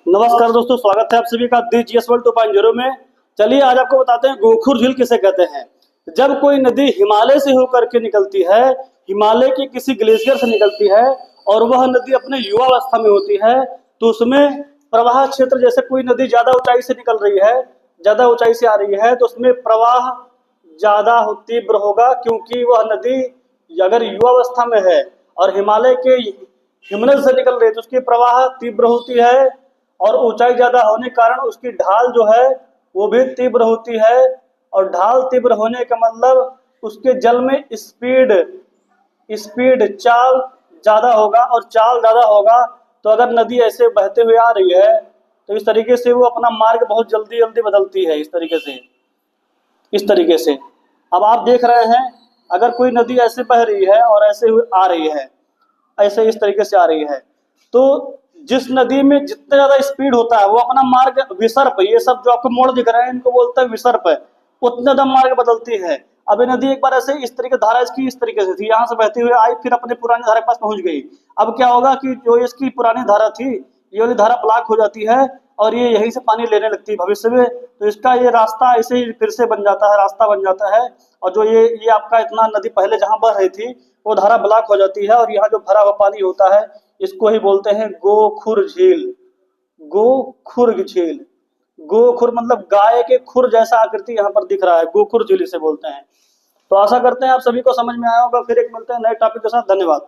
नमस्कार दोस्तों, स्वागत है आप सभी का दी जीएस वर्ल्ड 2.0 में। चलिए आज आपको बताते हैं गोखुर झील किसे कहते हैं। जब कोई नदी हिमालय से होकर के निकलती है, हिमालय की किसी ग्लेशियर से निकलती है और वह नदी अपने युवावस्था में होती है, तो उसमें प्रवाह क्षेत्र, जैसे कोई नदी ज्यादा ऊंचाई से निकल रही है, ज्यादा ऊंचाई से आ रही है, तो उसमें प्रवाह ज्यादा तीव्र होगा, क्योंकि वह नदी अगर युवावस्था में है और हिमालय के हिमनद से निकल रही है तो उसकी प्रवाह तीव्र होती है और ऊंचाई ज्यादा होने के कारण उसकी ढाल जो है वो भी तीव्र होती है। और ढाल तीव्र होने का मतलब उसके जल में स्पीड स्पीड चाल ज्यादा होगा, और चाल ज्यादा होगा तो अगर नदी ऐसे बहते हुए आ रही है तो इस तरीके से वो अपना मार्ग बहुत जल्दी जल्दी बदलती है। इस तरीके से अब आप देख रहे हैं, अगर कोई नदी ऐसे बह रही है और ऐसे आ रही है, ऐसे इस तरीके से आ रही है, तो जिस नदी में जितना ज्यादा स्पीड होता है वो अपना मार्ग विसर्प, ये सब जो आपको मोड़ दिख रहे हैं इनको बोलते हैं विसर्प, उतना ज्यादा मार्ग बदलती है। अब ये नदी एक बार ऐसे इस तरीके धारा इसकी इस तरीके से थी, यहाँ से बहती हुई आई, फिर अपने पुरानी धारा के पास पहुंच गई। अब क्या होगा कि जो इसकी पुरानी धारा थी, ये वाली धारा ब्लॉक हो जाती है और ये यहीं से पानी लेने लगती है भविष्य में, तो इसका ये रास्ता ऐसे ही फिर से बन जाता है, रास्ता बन जाता है। और जो ये आपका इतना नदी पहले जहां बह रही थी वो धारा ब्लॉक हो जाती है, और यहाँ जो भरा हुआ पानी होता है इसको ही बोलते हैं गोखुर झील। गोखुर झील, गोखुर मतलब गाय के खुर जैसा आकृति यहाँ पर दिख रहा है, गोखुर झील इसे बोलते हैं। तो आशा करते हैं आप सभी को समझ में आया होगा। फिर एक मिलते हैं नए टॉपिक के साथ। धन्यवाद।